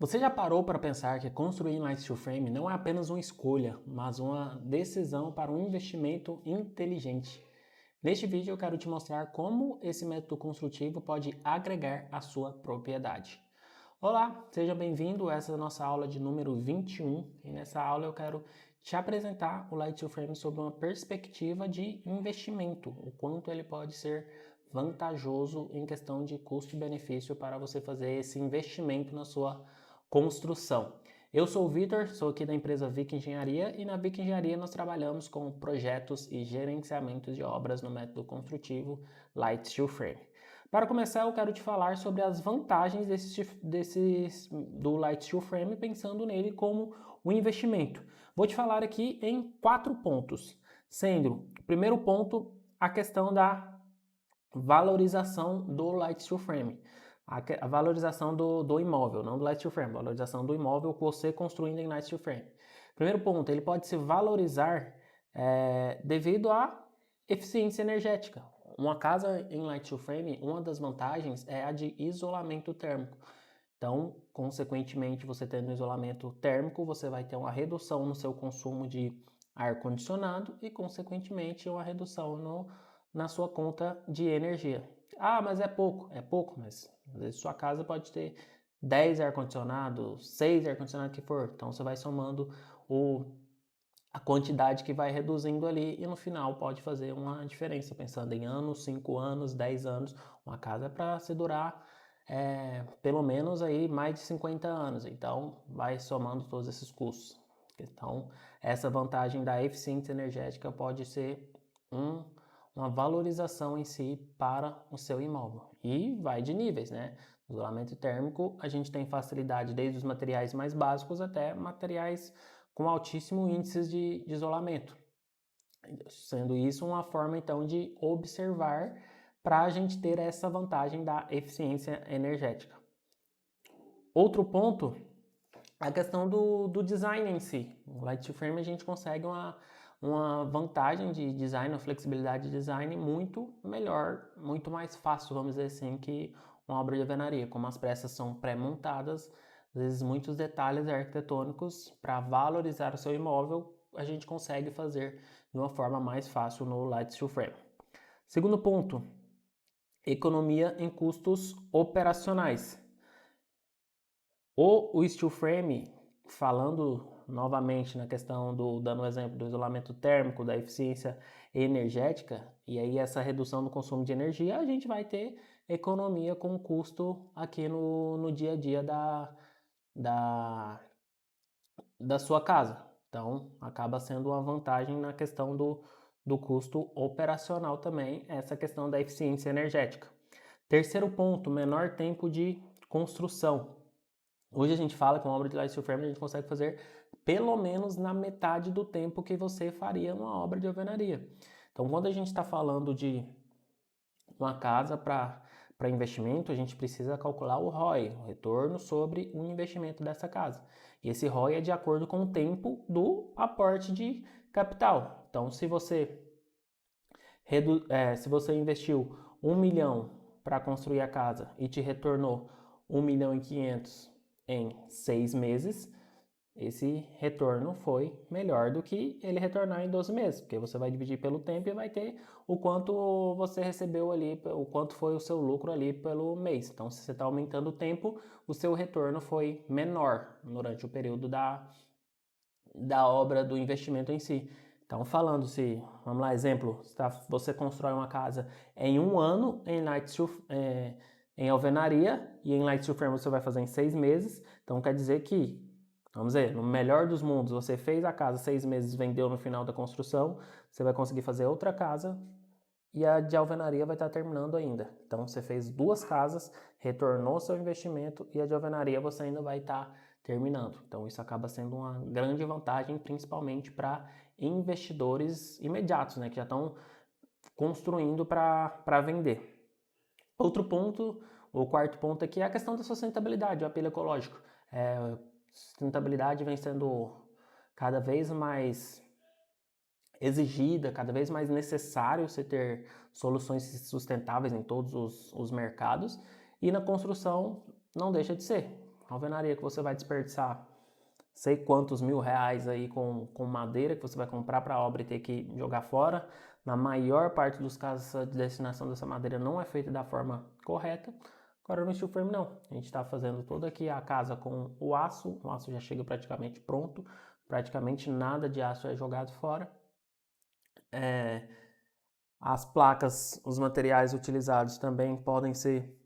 Você já parou para pensar que construir em Light Steel Frame não é apenas uma escolha, mas uma decisão para um investimento inteligente? Neste vídeo eu quero te mostrar como esse método construtivo pode agregar à sua propriedade. Olá, seja bem-vindo a essa nossa aula de número 21 e nessa aula eu quero te apresentar o Light Steel Frame sob uma perspectiva de investimento, o quanto ele pode ser vantajoso em questão de custo-benefício para você fazer esse investimento na sua construção. Eu sou o Vitor, sou aqui da empresa Vic Engenharia e na Vic Engenharia nós trabalhamos com projetos e gerenciamento de obras no método construtivo Light Steel Frame. Para começar, eu quero te falar sobre as vantagens do Light Steel Frame, pensando nele como um investimento. Vou te falar aqui em 4 pontos, sendo o primeiro ponto a questão da valorização do Light Steel Frame. A valorização do imóvel, não do Light Steel Frame, valorização do imóvel que você construindo em Light Steel Frame. Primeiro ponto, ele pode se valorizar devido à eficiência energética. Uma casa em Light Steel Frame, uma das vantagens é a de isolamento térmico. Então, consequentemente, você tendo isolamento térmico, você vai ter uma redução no seu consumo de ar-condicionado e, consequentemente, uma redução na sua conta de energia. Ah, mas é pouco, mas às vezes sua casa pode ter 10 ar-condicionados, 6 ar-condicionados que for. Então você vai somando a quantidade que vai reduzindo ali e no final pode fazer uma diferença. Pensando em anos, 5 anos, 10 anos, uma casa é para se durar pelo menos aí mais de 50 anos. Então vai somando todos esses custos. Então essa vantagem da eficiência energética pode ser uma valorização em si para o seu imóvel. E vai de níveis, né? No isolamento térmico, a gente tem facilidade desde os materiais mais básicos até materiais com altíssimo índice de isolamento. Sendo isso uma forma, então, de observar para a gente ter essa vantagem da eficiência energética. Outro ponto, a questão do design em si. No Light Steel Frame a gente consegue uma vantagem de design, uma flexibilidade de design muito melhor, muito mais fácil, vamos dizer assim, que uma obra de alvenaria. Como as peças são pré-montadas, às vezes muitos detalhes arquitetônicos para valorizar o seu imóvel, a gente consegue fazer de uma forma mais fácil no Light Steel Frame. Segundo ponto, economia em custos operacionais. O steel frame, falando novamente na questão dando o exemplo do isolamento térmico, da eficiência energética, e aí essa redução do consumo de energia, a gente vai ter economia com custo aqui no dia a dia da sua casa. Então, acaba sendo uma vantagem na questão do custo operacional também, essa questão da eficiência energética. Terceiro ponto, menor tempo de construção. Hoje a gente fala que uma obra de Light Steel Frame a gente consegue fazer pelo menos na metade do tempo que você faria numa obra de alvenaria. Então, quando a gente está falando de uma casa para investimento, a gente precisa calcular o ROI, o retorno sobre o investimento dessa casa. E esse ROI é de acordo com o tempo do aporte de capital. Então, se você investiu 1 milhão para construir a casa e te retornou 1 milhão e 500 em 6 meses, esse retorno foi melhor do que ele retornar em 12 meses, porque você vai dividir pelo tempo e vai ter o quanto você recebeu ali, o quanto foi o seu lucro ali pelo mês. Então, se você está aumentando o tempo, o seu retorno foi menor durante o período da obra, do investimento em si. Então, vamos lá, exemplo, você constrói uma casa em 1 ano em alvenaria e em Light Steel Frame você vai fazer em 6 meses. Então, quer dizer que, vamos dizer, no melhor dos mundos, você fez a casa 6 meses, vendeu no final da construção, você vai conseguir fazer outra casa e a de alvenaria vai estar terminando ainda. Então, você fez 2 casas, retornou seu investimento e a de alvenaria você ainda vai estar terminando. Então, isso acaba sendo uma grande vantagem, principalmente para investidores imediatos, né, que já estão construindo para vender. Outro ponto, o quarto ponto aqui é a questão da sustentabilidade, o apelo ecológico. Sustentabilidade vem sendo cada vez mais exigida, cada vez mais necessário você ter soluções sustentáveis em todos os mercados, e na construção não deixa de ser. alvenaria que você vai desperdiçar sei quantos mil reais aí com madeira que você vai comprar para a obra e ter que jogar fora. Na maior parte dos casos, a destinação dessa madeira não é feita da forma correta. Agora no steel frame não. A gente está fazendo toda aqui a casa com o aço já chega praticamente pronto, praticamente nada de aço é jogado fora. As placas, os materiais utilizados também podem ser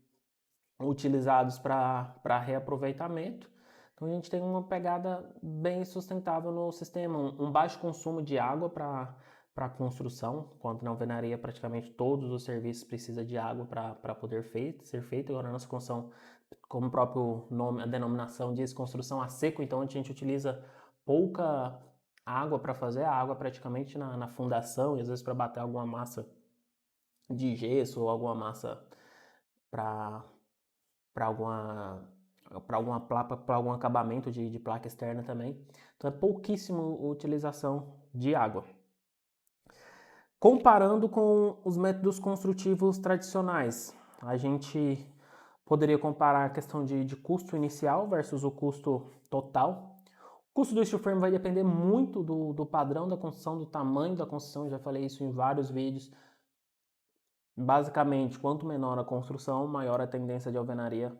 utilizados para reaproveitamento. Então a gente tem uma pegada bem sustentável no sistema, um baixo consumo de água para a construção, enquanto na alvenaria praticamente todos os serviços precisam de água para poder ser feito. Agora na nossa construção, como o próprio nome, a denominação diz, construção a seco, então a gente utiliza pouca água para fazer a água praticamente na fundação e às vezes para bater alguma massa de gesso ou alguma massa para alguma placa, para algum acabamento de placa externa também. Então é pouquíssimo utilização de água. Comparando com os métodos construtivos tradicionais, a gente poderia comparar a questão de custo inicial versus o custo total. O custo do steel frame vai depender muito do padrão da construção, do tamanho da construção, já falei isso em vários vídeos. Basicamente, quanto menor a construção, maior a tendência de alvenaria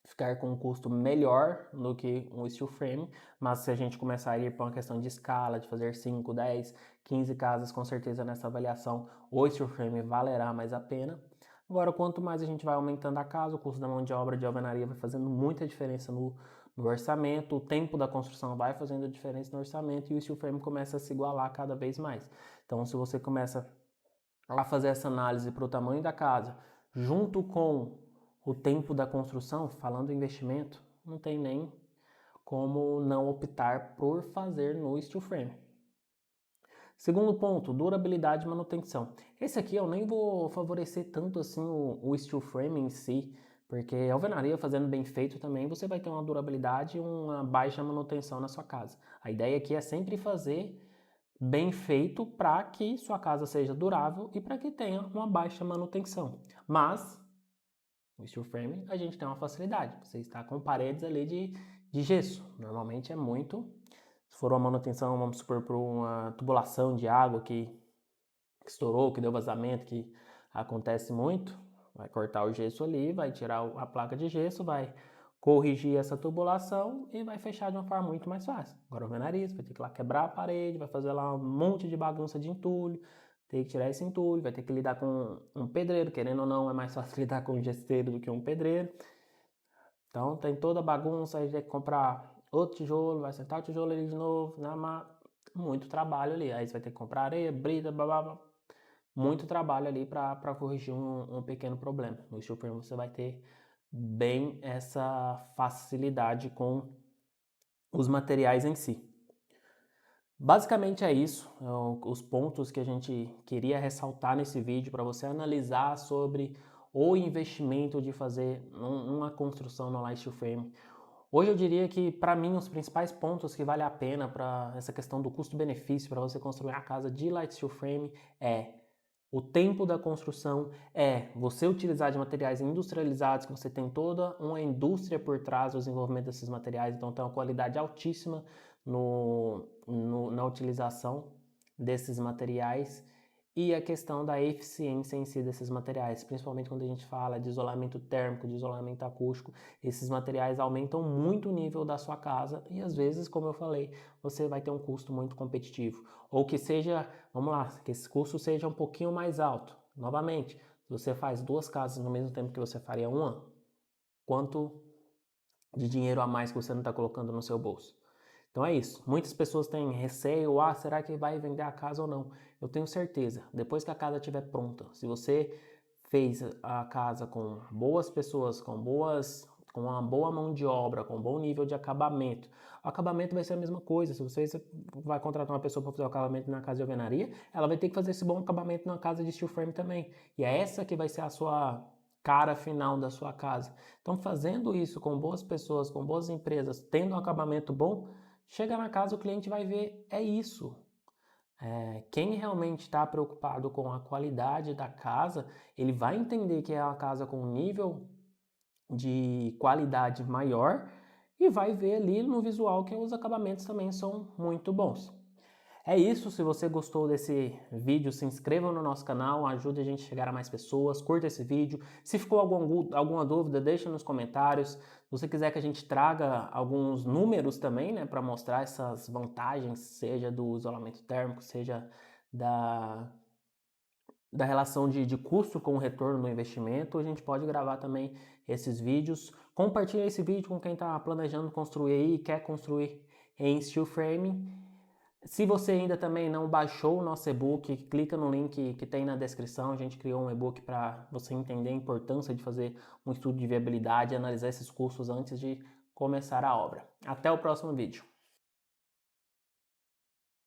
ficar com um custo melhor do que um steel frame, mas se a gente começar a ir para uma questão de escala, de fazer 5, 10, 15 casas, com certeza nessa avaliação o steel frame valerá mais a pena. Agora, quanto mais a gente vai aumentando a casa, o custo da mão de obra de alvenaria vai fazendo muita diferença no orçamento, o tempo da construção vai fazendo diferença no orçamento e o steel frame começa a se igualar cada vez mais. Então, se você começa a fazer essa análise para o tamanho da casa, junto com o tempo da construção, falando em investimento, não tem nem como não optar por fazer no steel frame. Segundo ponto, durabilidade e manutenção. Esse aqui eu nem vou favorecer tanto assim o steel frame em si, porque a alvenaria fazendo bem feito também, você vai ter uma durabilidade e uma baixa manutenção na sua casa. A ideia aqui é sempre fazer bem feito para que sua casa seja durável e para que tenha uma baixa manutenção. Mas no steel frame a gente tem uma facilidade. Você está com paredes ali de gesso. Normalmente é muito. Se for uma manutenção, vamos supor, por uma tubulação de água que estourou, que deu vazamento, que acontece muito, vai cortar o gesso ali, vai tirar a placa de gesso, vai corrigir essa tubulação e vai fechar de uma forma muito mais fácil. Agora o nariz vai ter que ir lá quebrar a parede, vai fazer lá um monte de bagunça de entulho, tem que tirar esse entulho, vai ter que lidar com um pedreiro, querendo ou não, é mais fácil lidar com um gesseiro do que um pedreiro. Então tem toda a bagunça, aí tem que comprar outro tijolo, vai sentar o tijolo ali de novo, muito trabalho ali. Aí você vai ter que comprar areia, brita, blá, muito trabalho ali para corrigir um pequeno problema. No steel frame você vai ter bem essa facilidade com os materiais em si. Basicamente é isso, os pontos que a gente queria ressaltar nesse vídeo para você analisar sobre o investimento de fazer uma construção no Light Steel Frame. Hoje eu diria que, para mim, os principais pontos que vale a pena para essa questão do custo-benefício para você construir a casa de Light Steel Frame é o tempo da construção, é você utilizar de materiais industrializados, que você tem toda uma indústria por trás do desenvolvimento desses materiais, então tem uma qualidade altíssima na utilização desses materiais e a questão da eficiência em si desses materiais, principalmente quando a gente fala de isolamento térmico, de isolamento acústico, esses materiais aumentam muito o nível da sua casa e às vezes, como eu falei, você vai ter um custo muito competitivo, ou que seja, vamos lá, que esse custo seja um pouquinho mais alto. Novamente, se você faz 2 casas no mesmo tempo que você faria uma, quanto de dinheiro a mais que você não está colocando no seu bolso? Então é isso. Muitas pessoas têm receio, será que vai vender a casa ou não? Eu tenho certeza, depois que a casa estiver pronta, se você fez a casa com boas pessoas, com uma boa mão de obra, com um bom nível de acabamento, o acabamento vai ser a mesma coisa. Se você vai contratar uma pessoa para fazer o acabamento na casa de alvenaria, ela vai ter que fazer esse bom acabamento na casa de steel frame também. E é essa que vai ser a sua cara final da sua casa. Então, fazendo isso com boas pessoas, com boas empresas, tendo um acabamento bom, chega na casa, o cliente vai ver, é isso. Quem realmente está preocupado com a qualidade da casa, ele vai entender que é uma casa com nível de qualidade maior e vai ver ali no visual que os acabamentos também são muito bons. É isso, se você gostou desse vídeo, se inscreva no nosso canal, ajude a gente a chegar a mais pessoas, curta esse vídeo. Se ficou alguma dúvida, deixa nos comentários. Se você quiser que a gente traga alguns números também, né, para mostrar essas vantagens, seja do isolamento térmico, seja da relação de custo com o retorno do investimento, a gente pode gravar também esses vídeos. Compartilha esse vídeo com quem está planejando construir aí e quer construir em steel frame. Se você ainda também não baixou o nosso e-book, clica no link que tem na descrição. A gente criou um e-book para você entender a importância de fazer um estudo de viabilidade e analisar esses custos antes de começar a obra. Até o próximo vídeo.